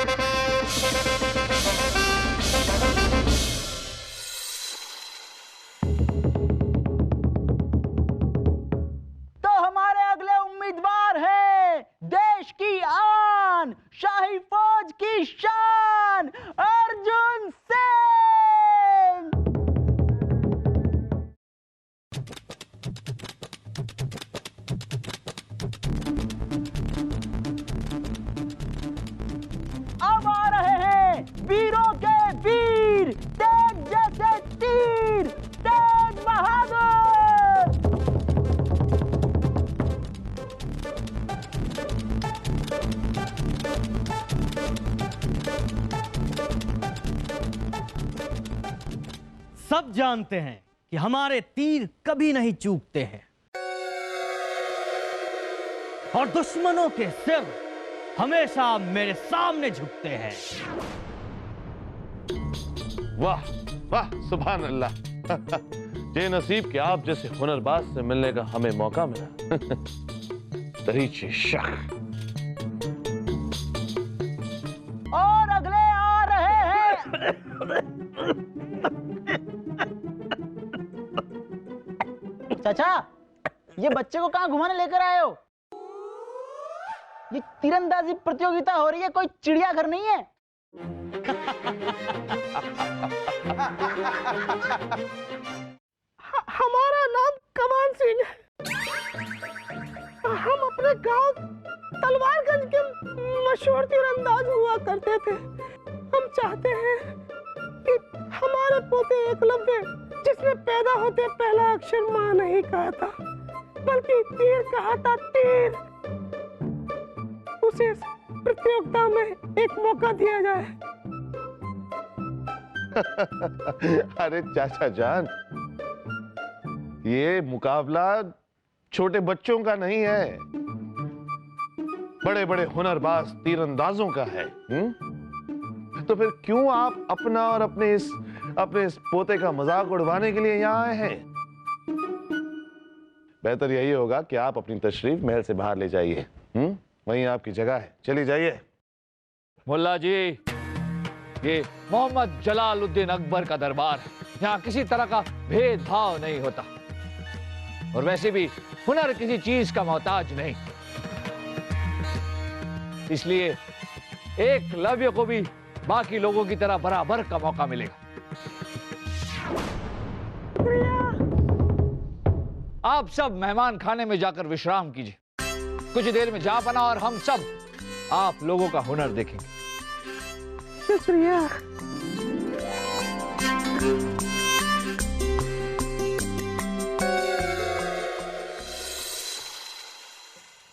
तो हमारे अगले उम्मीदवार हैं देश की आन, शाही फौज की शान, अर्जुन सिंह। अब आ रहे हैं वीरों के वीर, तेज जैसे तीर, तेज बहादुर। सब जानते हैं कि हमारे तीर कभी नहीं चूकते हैं और दुश्मनों के सिर हमेशा मेरे सामने झुकते हैं। वाह वाह, सुभान अल्लाह। ये नसीब कि आप जैसे हुनरबाज से मिलने का हमें मौका मिला। दरीचे शख। और अगले आ रहे हैं चाचा, ये बच्चे को कहां घुमाने लेकर आए हो? ये तीरंदाजी प्रतियोगिता हो रही है, कोई चिड़ियाघर नहीं है। हमारा नाम कमान सिंह है। हम अपने गांव तलवारगंज के मशहूर तीरंदाज हुआ करते थे। हम चाहते हैं कि हमारे पोते एकलव्य, जिसने पैदा होते पहला अक्षर मां नहीं कहा था बल्कि तीर कहा था, तीर, उसे प्रतियोगिता में एक मौका दिया जाए। अरे चाचा जान, ये मुकाबला छोटे बच्चों का नहीं है, बड़े बड़े हुनरबाज तीरंदाजों का है। तो फिर क्यों आप अपना और अपने इस पोते का मजाक उड़वाने के लिए यहाँ आए हैं? बेहतर यही होगा कि आप अपनी तशरीफ महल से बाहर ले जाइए। वहीं आपकी जगह है, चली जाइए। मुल्ला जी, ये मोहम्मद जलालुद्दीन अकबर का दरबार है। यहाँ किसी तरह का भेदभाव नहीं होता और वैसे भी हुनर किसी चीज का मोहताज नहीं। इसलिए एकलव्य को भी बाकी लोगों की तरह बराबर का मौका मिलेगा। आप सब मेहमान खाने में जाकर विश्राम कीजिए। कुछ देर में जापाना और हम सब आप लोगों का हुनर देखेंगे। शुक्रिया।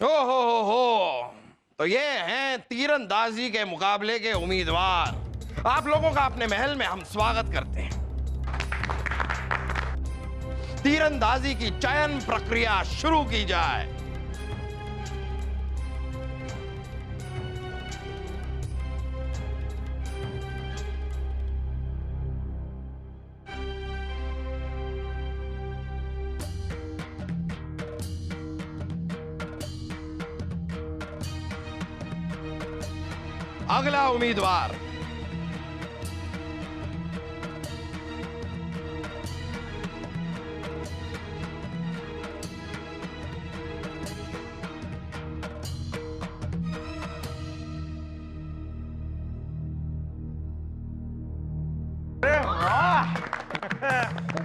हो, तो ये हैं तीरंदाजी के मुकाबले के उम्मीदवार। आप लोगों का अपने महल में हम स्वागत करते हैं। तीरंदाजी की चयन प्रक्रिया शुरू की जाए। अगला उम्मीदवार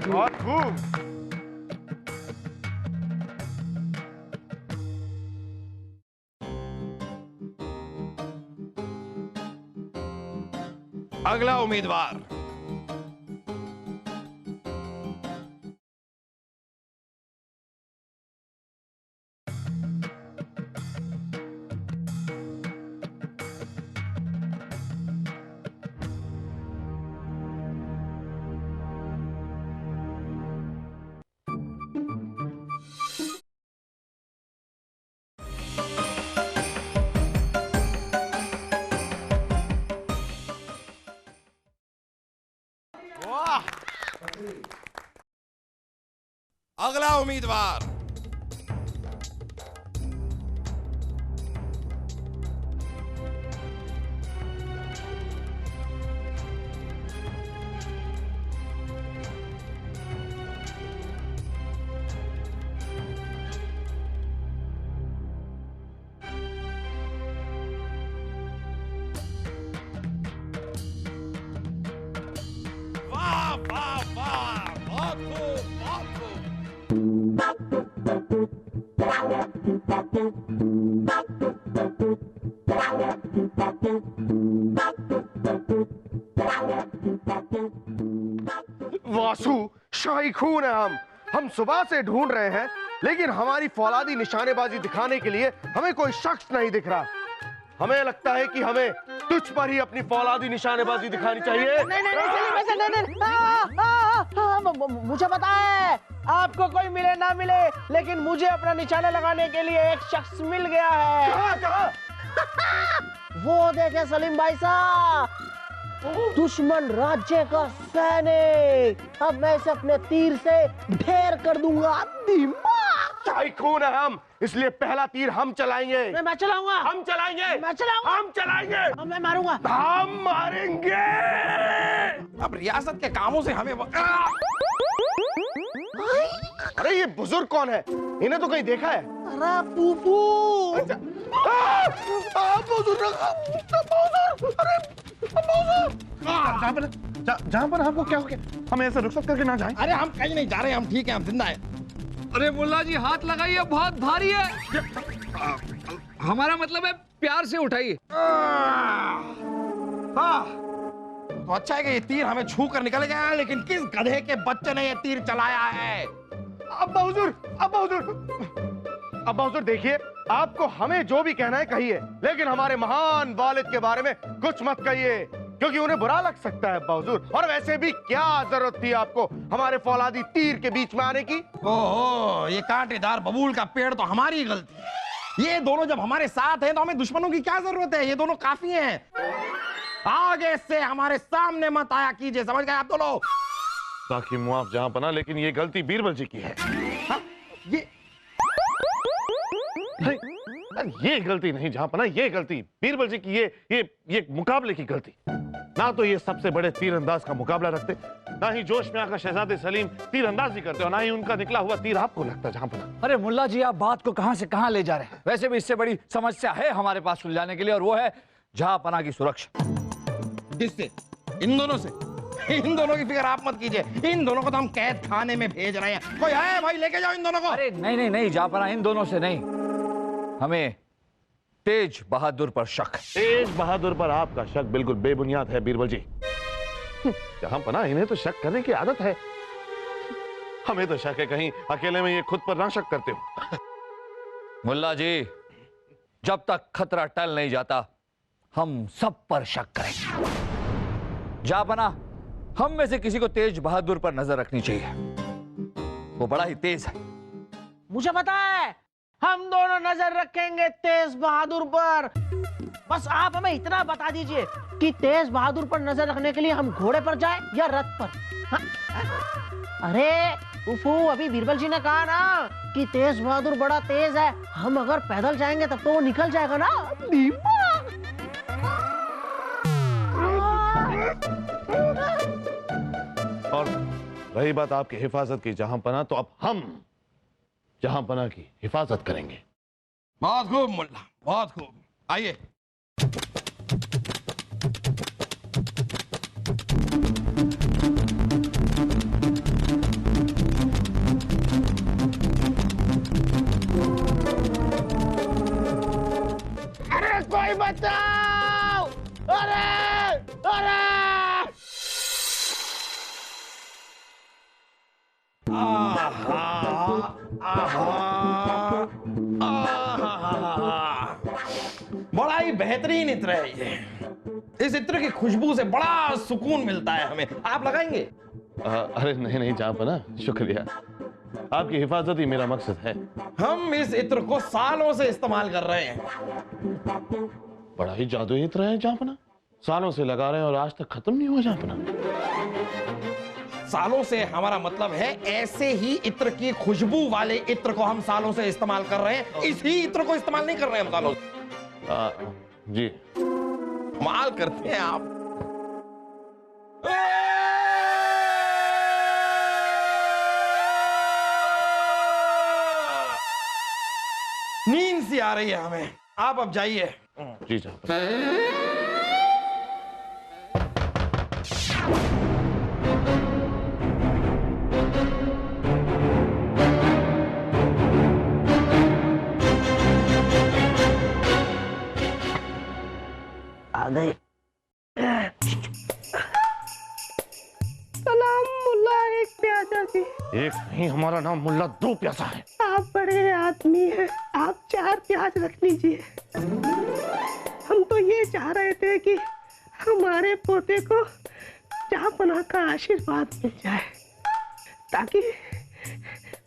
बहुत खूब। अगला उम्मीदवार अगला उम्मीदवार वाह वाह, बहुत खूब, बहुत खूब। वासु, शाही खून है हम सुबह से ढूंढ रहे हैं, लेकिन हमारी फौलादी निशानेबाजी दिखाने के लिए हमें कोई शख्स नहीं दिख रहा। हमें लगता है कि हमें तुझ पर ही अपनी फौलादी निशानेबाजी दिखानी चाहिए। मुझे पता है आपको कोई मिले ना मिले, लेकिन मुझे अपना निशाना लगाने के लिए एक शख्स मिल गया है। कहाँ? वो देखे सलीम भाई साहब, दुश्मन राज्य का सैनिक। अब मैं इसे अपने तीर से ढेर कर दूंगा। दिमाग शाही खून है हम, इसलिए पहला तीर हम चलाएंगे। मैं चलाऊंगा। हम चलाएंगे। मैं चलाऊंगा। हम चलाएंगे। अब मैं मारूंगा। हम मारेंगे। अब रियासत के कामों से हमें अरे ये बुजुर्ग कौन है? इन्हें तो कहीं देखा है। अरे फूफू। अच्छा। बुजुर्ग, जहाँ पर हमको क्या हो गया? हम ऐसे रुखसत करके ना जाएं। अरे हम कहीं नहीं जा रहे, हम ठीक है, हम जिंदा है। अरे मुल्ला जी हाथ लगाइए, बहुत भारी है। हमारा मतलब है प्यार से उठाइए। तो अच्छा है कि ये तीर हमें छू कर निकल गया है, लेकिन किस गधे के बच्चे ने ये तीर चलाया है? अब्बा हुजूर देखिए, आपको हमें जो भी कहना है कहिए, लेकिन हमारे महान वालिद के बारे में कुछ मत कहिए, क्योंकि उन्हें बुरा लग सकता है अब्बा हुजूर। और वैसे भी क्या जरूरत थी आपको हमारे फौलादी तीर के बीच में आने की? ओहो, ये कांटेदार बबूल का पेड़ तो हमारी गलती है। ये दोनों जब हमारे साथ हैं तो हमें दुश्मनों की क्या जरूरत है? ये दोनों काफी हैं। आगे से हमारे सामने मत आया कीजिए, समझ गए आप दोनों? ताकि मुआफ जहां पना, लेकिन ये गलती बीरबल जी की है। हाँ, ये गलती नहीं जहां पना, ये गलती बीरबल जी की। ये मुकाबले की गलती। ना तो ये सबसे बड़े तीरंदाज का मुकाबला रखते, ना ही जोश में आकर शहजादे सलीम तीरंदाजी करते, और ना ही उनका निकला हुआ तीर आपको लगता जहां पना। अरे मुल्ला जी आप बात को कहां से कहां ले जा रहे हैं? वैसे भी इससे बड़ी समस्या है हमारे पास सुलझाने के लिए, और वो है जहां पना की सुरक्षा। किससे? इन दोनों से। इन दोनों की फिक्र आप मत कीजिए, इन दोनों को तो हम कैद खाने में भेज रहे हैं। कोई है भाई, लेके जाओ इन दोनों को। अरे नहीं जहां पना, इन दोनों से नहीं, हमें तेज बहादुर पर शक। तेज बहादुर पर आपका शक बिल्कुल बेबुनियाद है बीरबल जी। जहां पना इन्हें तो शक करने की आदत है, हमें तो शक है कहीं अकेले में ये खुद पर ना शक करते हो। मुल्ला जी जब तक खतरा टल नहीं जाता हम सब पर शक करेंगे। जहां पना हम में से किसी को तेज बहादुर पर नजर रखनी चाहिए, वो बड़ा ही तेज है। मुझे पता है, हम दोनों नजर रखेंगे तेज बहादुर पर। बस आप हमें इतना बता दीजिए कि तेज बहादुर पर नजर रखने के लिए हम घोड़े पर जाएं या रथ पर? हाँ? अरे उफू, अभी बीरबल जी ने कहा ना कि तेज बहादुर बड़ा तेज है। हम अगर पैदल जाएंगे तब तो वो निकल जाएगा ना। और रही बात आपकी हिफाजत की जहां पना, तो अब हम जहां पना की हिफाजत करेंगे। बहुत खूब मुल्ला, बहुत खूब। आइए। अरे कोई बचाओ! अरे बड़ा ही बेहतरीन इत्र है ये। इस इत्र की खुशबू से बड़ा सुकून मिलता है हमें। आप लगाएंगे? अरे नहीं जहां पना, शुक्रिया। आपकी हिफाजत ही मेरा मकसद है। हम इस इत्र को सालों से इस्तेमाल कर रहे हैं। बड़ा ही जादुई इत्र है जहां पना, सालों से लगा रहे हैं और आज तक खत्म नहीं हुआ जहां पना। सालों से हमारा मतलब है ऐसे ही इत्र की खुशबू वाले इत्र को हम सालों से इस्तेमाल कर रहे हैं। इसी इत्र को इस्तेमाल नहीं कर रहे हैं हम सालों से। जी कमाल करते हैं आप। नींद सी आ रही है हमें, आप अब जाइए। जी जहां पना। गई। सलाम मुल्ला, एक प्याजा जी। एक नहीं, हमारा नाम मुल्ला दो प्यासा है। आप बड़े आदमी हैं, आप 4 प्याज रख लीजिए। हम तो ये चाह रहे थे कि हमारे पोते को जहाँपनाह का आशीर्वाद मिल जाए, ताकि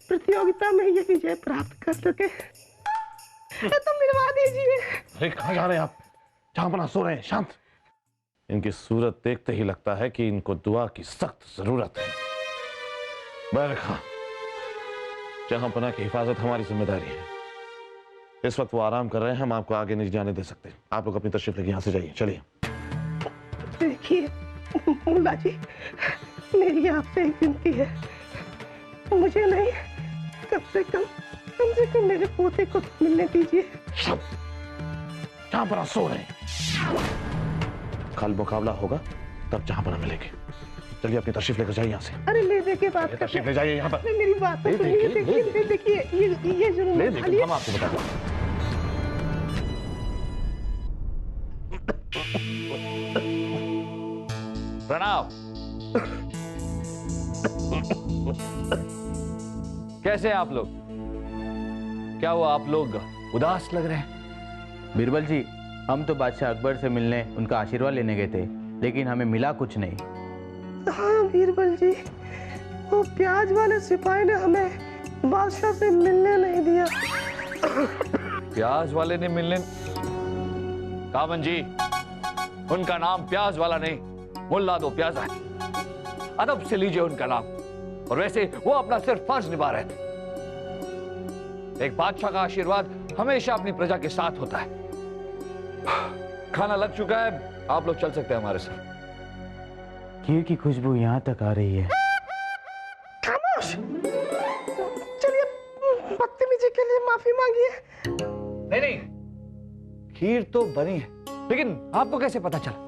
प्रतियोगिता में ये विजय प्राप्त कर सके। तो मिलवा दीजिए। अरे कहाँ जा रहे हैं आप? जहाँपनाह सो रहे हैं, शांत। इनकी सूरत देखते ही लगता है कि इनको दुआ की सख्त जरूरत है। बरखा, जहाँपनाह की हिफाजत हमारी जिम्मेदारी है। इस वक्त वो आराम कर रहे हैं, हम आपको आगे नहीं जाने दे सकते। आप लोग अपनी तशरीफ लेके यहाँ से जाइए, चलिए। देखिए मुल्ला जी, मेरी आपसे एक विनती है, मुझे नहीं, कम से कम मेरे पोते को मिलने दीजिए। जहाँपनाह सो रहे हैं, कल मुकाबला होगा तब जहाँपनाह मिलेंगे। चलिए अपनी तशरीफ लेकर जाइए यहाँ से। अरे ले दे के बात करते तशरीफ ले जाइए यहाँ पर। हैं। मेरी बात तो सुनिए। देखिए ये जरूर ले खा देखिए, लिए। हम आपको बता दें। प्रणाम। कैसे हैं आप लोग? क्या हुआ, आप लोग उदास लग रहे हैं? बीरबल जी, हम तो बादशाह अकबर से मिलने उनका आशीर्वाद लेने गए थे, लेकिन हमें मिला कुछ नहीं। हाँ बीरबल जी, वो प्याज वाले सिपाही ने हमें बादशाह से मिलने नहीं दिया। प्याज वाले ने मिलने? कामन जी, उनका नाम प्याज वाला नहीं, मुल्ला दो प्याजा है। अदब से लीजिए उनका नाम। और वैसे वो अपना सिर्फ फर्ज निभा रहे थे। एक बादशाह का आशीर्वाद हमेशा अपनी प्रजा के साथ होता है। खाना लग चुका है, आप लोग चल सकते हैं हमारे साथ। खीर की खुशबू यहाँ तक आ रही है। खामोश! चलिए बदतमीजी के लिए माफी मांगिए। नहीं नहीं, खीर तो बनी है, लेकिन आपको कैसे पता चला?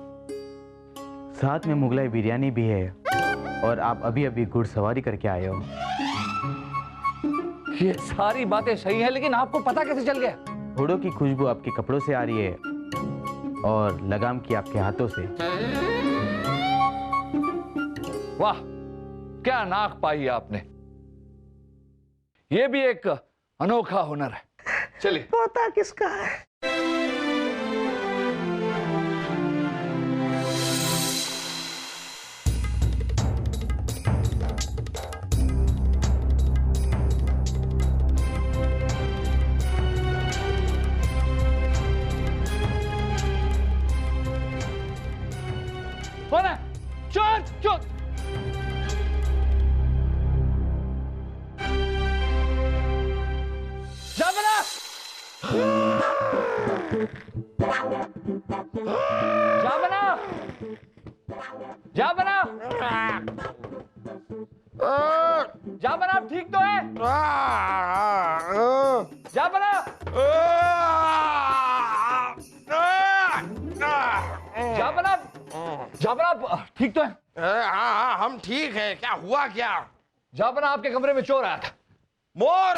साथ में मुगलाई बिरयानी भी है, और आप अभी अभी घुड़सवारी करके आए हो। ये सारी बातें सही है, लेकिन आपको पता कैसे चल गया? घोड़ों की खुशबू आपके कपड़ों से आ रही है, और लगाम की आपके हाथों से। वाह, क्या नाक पाई है आपने। ये भी एक अनोखा हुनर है। चलिए। पोता किसका है? कौन है? चोर चोर! जाबना! जाबना! जाबना! जाबना, आप ठीक तो है? जाबना! जाबना! जाबना, ठीक तो है? हाँ, हम ठीक हैं। क्या हुआ क्या? जाबना, आपके कमरे में चोर आया था। मोर?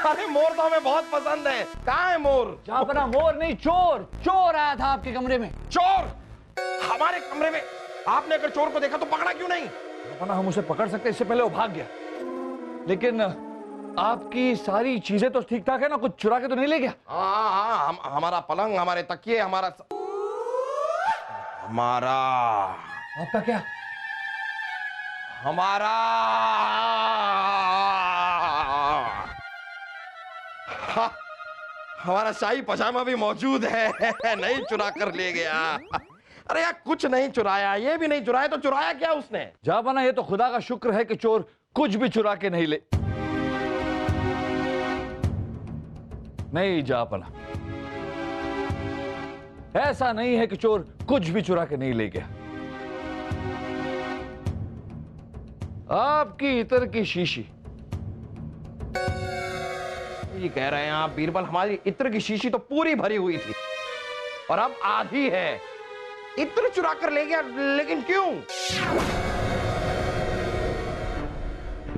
अरे मोर तो हमें बहुत पसंद है। कहाँ है मोर? जाबना, मोर नहीं, चोर। चोर आया था आपके कमरे में। चोर? हमारे कमरे में? आपने अगर चोर को देखा तो पकड़ा क्यों नहीं? जाबना, हम उसे पकड़ सकते, इससे पहले वो भाग गया। लेकिन आपकी सारी चीजें तो ठीक ठाक है ना? कुछ चुरा के तो नहीं ले गया? हाँ, हमारा पलंग, हमारे तकिए, हमारा आपका क्या? हमारा शाही पजामा भी मौजूद है। नहीं चुरा कर ले गया। अरे यार, कुछ नहीं चुराया। ये भी नहीं चुराया तो चुराया क्या उसने? जाबना, ये तो खुदा का शुक्र है कि चोर कुछ भी चुरा के नहीं ले। नहीं जाबना, ऐसा नहीं है कि चोर कुछ भी चुरा के नहीं ले गया। आपकी इत्र की शीशी। ये कह रहे हैं आप बीरबल, हमारी इत्र की शीशी तो पूरी भरी हुई थी और अब आधी है। इत्र चुरा कर ले गया, लेकिन क्यों?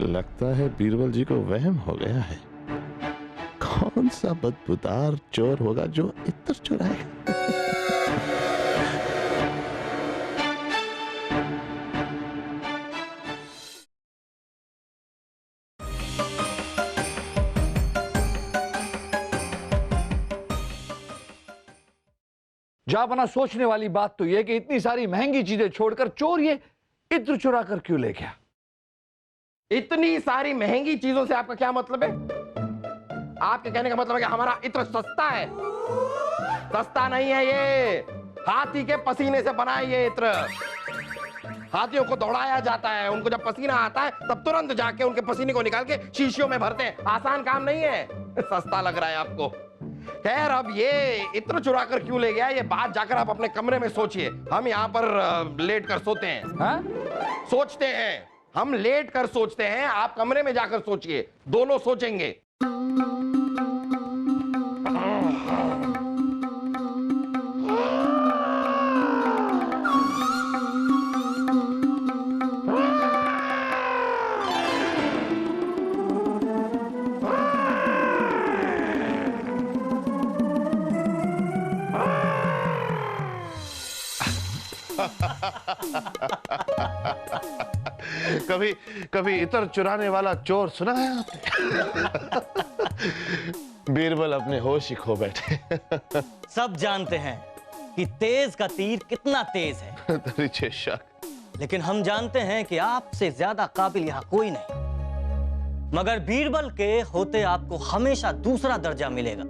लगता है बीरबल जी को वहम हो गया है। कौन सा बदबूदार चोर होगा जो इत्र चुराएगा? जापना सोचने वाली बात तो यह कि इतनी सारी महंगी चीजें छोड़कर चोर ये इत्र चुरा कर क्यों ले गया? इतनी सारी महंगी चीजों से आपका क्या मतलब है? आपके कहने का मतलब है कि हमारा इत्र सस्ता है? सस्ता नहीं है, ये हाथी के पसीने से बना है ये इत्र। हाथियों को दौड़ाया जाता है, उनको जब पसीना आता है तब तुरंत जाके उनके पसीने को निकाल के शीशियों में भरते हैं। आसान काम नहीं है। सस्ता लग रहा है आपको। खैर, अब ये इत्र चुरा कर क्यों ले गया, ये बात जाकर आप अपने कमरे में सोचिए। हम यहाँ पर लेट कर सोते हैं। हाँ? सोचते हैं, हम लेट कर सोचते हैं, आप कमरे में जाकर सोचिए। दोनों सोचेंगे। कभी कभी इतर चुराने वाला चोर सुना है आपने? बीरबल अपने होश ही खो बैठे। सब जानते हैं कि तेज का तीर कितना तेज है, तरीके शक। लेकिन हम जानते हैं कि आपसे ज्यादा काबिल यहाँ कोई नहीं। मगर बीरबल के होते आपको हमेशा दूसरा दर्जा मिलेगा।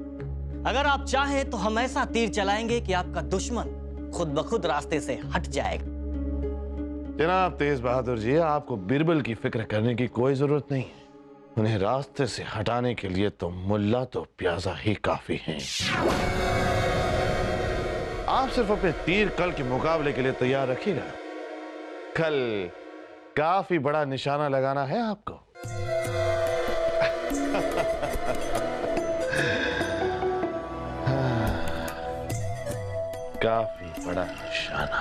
अगर आप चाहें तो हम ऐसा तीर चलाएंगे कि आपका दुश्मन खुद ब खुद रास्ते से हट जाएगा। जनाब तेज बहादुर जी, आपको बीरबल की फिक्र करने की कोई जरूरत नहीं है। उन्हें रास्ते से हटाने के लिए तो मुल्ला तो प्याजा ही काफी हैं। आप सिर्फ अपने तीर कल के मुकाबले के लिए तैयार रखिएगा। कल काफी बड़ा निशाना लगाना है आपको। काफी बड़ा निशाना।